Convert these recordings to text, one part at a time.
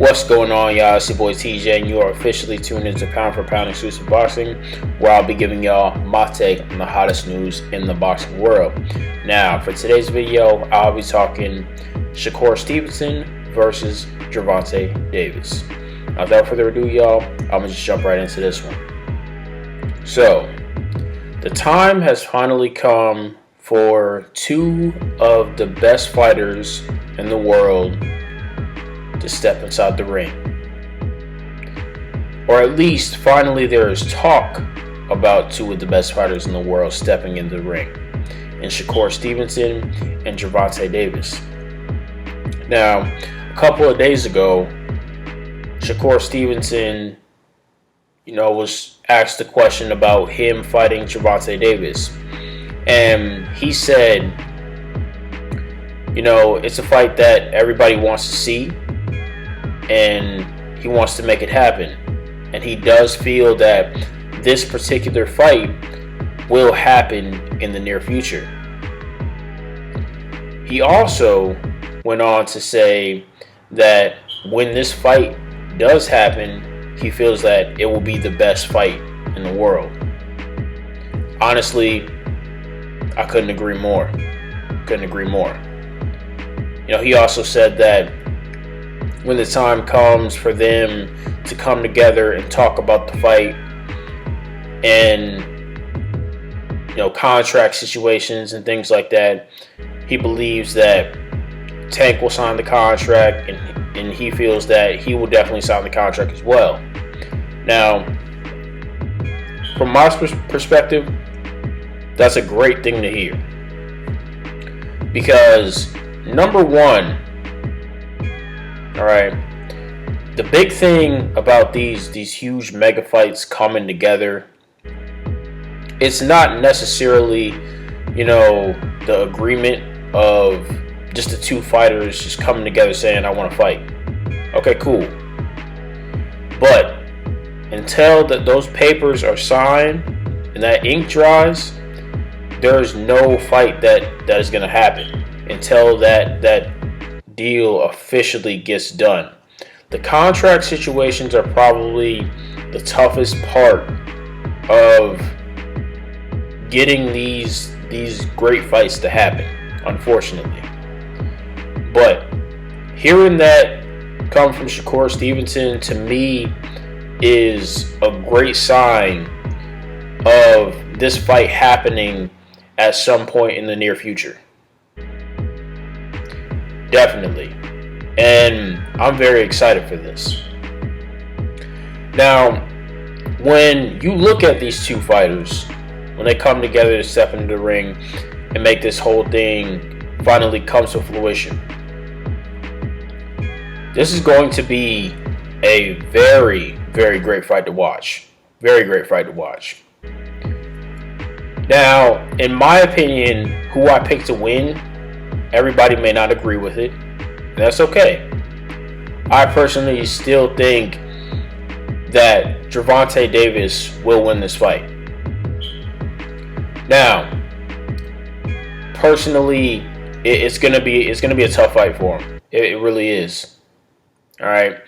What's going on, y'all? It's your boy TJ, and you are officially tuned into Pound for Pound Exclusive Boxing, where I'll be giving y'all my take on the hottest news in the boxing world. Now, for today's video, I'll be talking Shakur Stevenson versus Gervonta Davis. Now, without further ado, y'all, I'm going to just jump right into this one. So, the time has finally come for two of the best fighters in the world to step inside the ring. Or at least, finally, there is talk about two of the best fighters in the world stepping into the ring, in Shakur Stevenson and Gervonta Davis. Now, a couple of days ago, Shakur Stevenson, was asked a question about him fighting Gervonta Davis. And he said, it's a fight that everybody wants to see, and he wants to make it happen. And he does feel that this particular fight will happen in the near future. He also went on to say that when this fight does happen, he feels that it will be the best fight in the world. Honestly, I couldn't agree more. He also said that when the time comes for them to come together and talk about the fight and contract situations and things like that, he believes that Tank will sign the contract, and he feels that he will definitely sign the contract as well. Now, from my perspective, that's a great thing to hear, because number one, all right, the big thing about these huge mega fights coming together, it's not necessarily, the agreement of just the two fighters just coming together saying, I want to fight. Okay, cool. But until those papers are signed and that ink dries, there's no fight that is going to happen until that deal officially gets done. The contract situations are probably the toughest part of getting these great fights to happen, unfortunately. But hearing that come from Shakur Stevenson, to me, is a great sign of this fight happening at some point in the near future. Definitely. And I'm very excited for this. Now, when you look at these two fighters, when they come together to step into the ring and make this whole thing finally come to fruition, this is going to be a very, very great fight to watch. Very great fight to watch. Now, in my opinion, who I picked to win, everybody may not agree with it. That's okay. I personally still think that Gervonta Davis will win this fight. Now, personally, it's gonna be a tough fight for him. It really is. All right.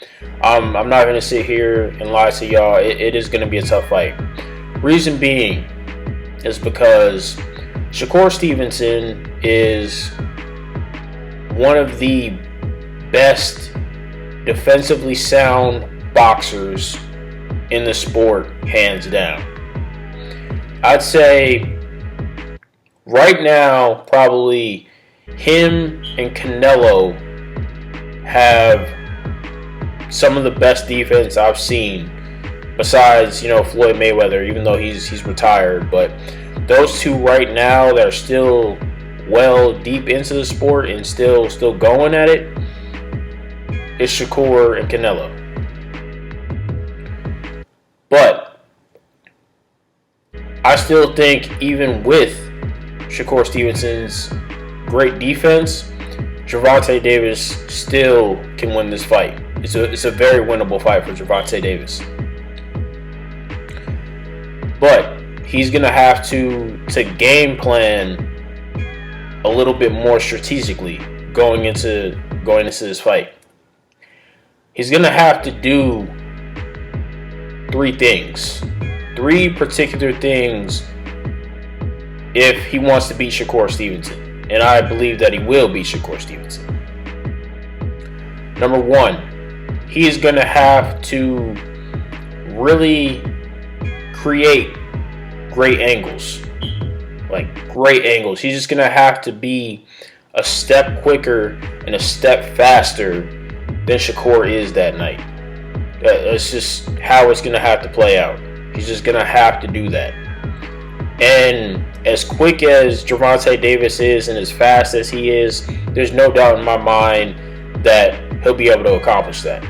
I'm not gonna sit here and lie to y'all. It is gonna be a tough fight. Reason being is because Shakur Stevenson is one of the best defensively sound boxers in the sport, hands down. I'd say right now, probably him and Canelo have some of the best defense I've seen, besides Floyd Mayweather, even though he's retired. But those two right now that are still well deep into the sport and still going at it, is Shakur and Canelo. But I still think, even with Shakur Stevenson's great defense, Gervonta Davis still can win this fight. It's a very winnable fight for Gervonta Davis. But he's gonna have to game plan a little bit more strategically going into this fight. he's going to have to do three particular things if he wants to beat Shakur Stevenson. And I believe that he will beat Shakur Stevenson. Number one, he is going to have to really create great angles. Like great angles. He's just going to have to be a step quicker and a step faster than Shakur is that night. That's just how it's going to have to play out. He's just going to have to do that. And as quick as Gervonta Davis is and as fast as he is, there's no doubt in my mind that he'll be able to accomplish that.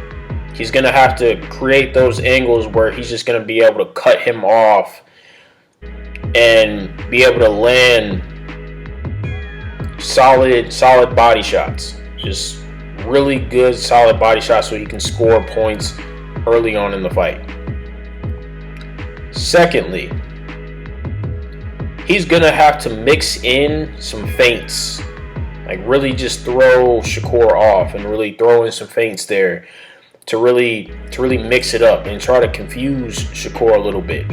He's going to have to create those angles where he's just going to be able to cut him off and be able to land solid body shots. Just really good, solid body shots so he can score points early on in the fight. Secondly, he's going to have to mix in some feints. Like really just throw Shakur off and really throw in some feints there to really mix it up and try to confuse Shakur a little bit.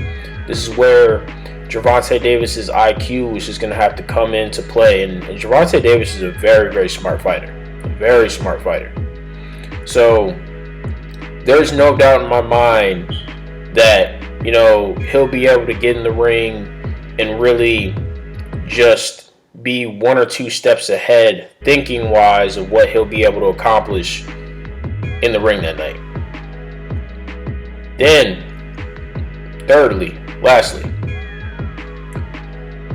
This is where Gervonta Davis's IQ is just going to have to come into play. And Gervonta Davis is a very, very smart fighter. A very smart fighter. So there's no doubt in my mind that, he'll be able to get in the ring and really just be one or two steps ahead, thinking-wise, of what he'll be able to accomplish in the ring that night. Then, lastly,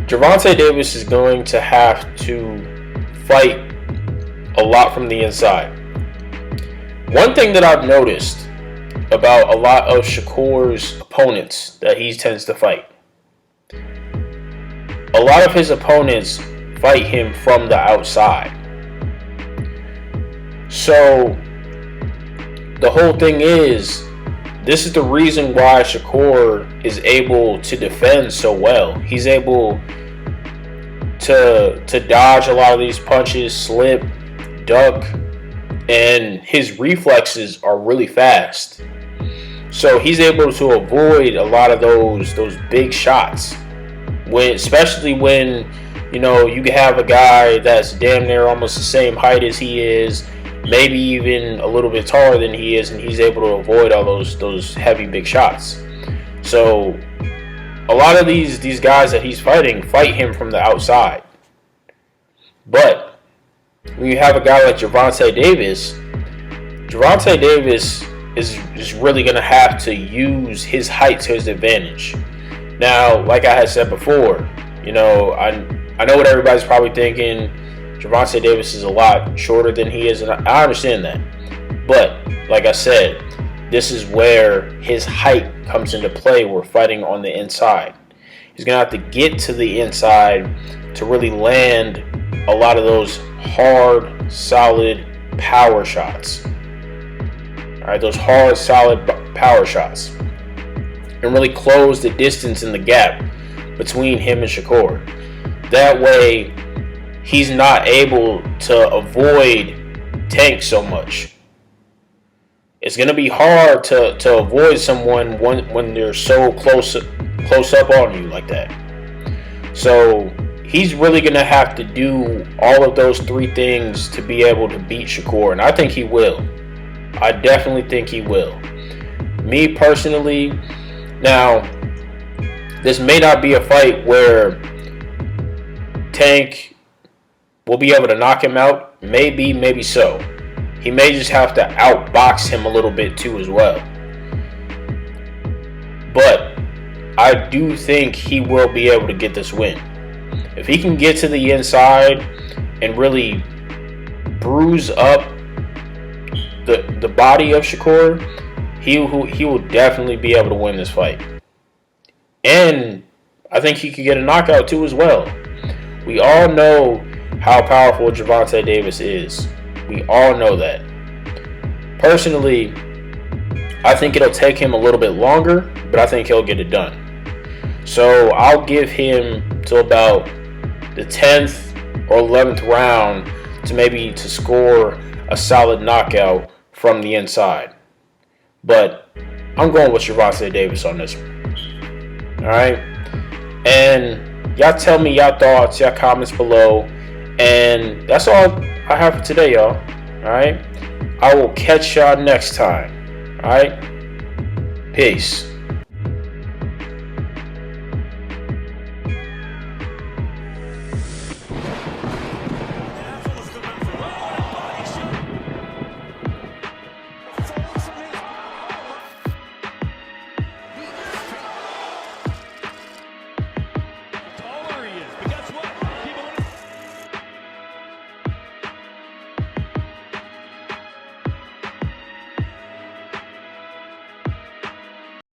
Gervonta Davis is going to have to fight a lot from the inside. One thing that I've noticed about a lot of Shakur's opponents that he tends to fight, a lot of his opponents fight him from the outside. So the whole thing is, this is the reason why Shakur is able to defend so well. He's able to dodge a lot of these punches, slip, duck, and his reflexes are really fast. So he's able to avoid a lot of those big shots. Especially when, you can have a guy that's damn near almost the same height as he is, maybe even a little bit taller than he is, and he's able to avoid all those heavy big shots. So a lot of these guys that he's fighting fight him from the outside. But when you have a guy like Gervonta Davis is really going to have to use his height to his advantage. Now, like I had said before, I know what everybody's probably thinking. Gervonta Davis is a lot shorter than he is, and I understand that. But, like I said, this is where his height comes into play. We're fighting on the inside. He's going to have to get to the inside to really land a lot of those hard, solid power shots. All right, those hard, solid power shots. And really close the distance and the gap between him and Shakur. That way, he's not able to avoid Tank so much. It's going to be hard to avoid someone when they're so close up on you like that. So he's really going to have to do all of those three things to be able to beat Shakur, and I think he will. I definitely think he will. Me personally, now, this may not be a fight where Tank will be able to knock him out. Maybe so. He may just have to outbox him a little bit too as well. But I do think he will be able to get this win. If he can get to the inside and really bruise up the body of Shakur, he will definitely be able to win this fight. And I think he could get a knockout too as well. We all know how powerful Gervonta Davis is. We all know that. Personally, I think it'll take him a little bit longer, but I think he'll get it done. So I'll give him till about the 10th or 11th round to score a solid knockout from the inside. But I'm going with Gervonta Davis on this one. All right. And y'all tell me y'all thoughts, y'all comments below. And that's all I have for today, y'all. All right. I will catch y'all next time. All right. Peace.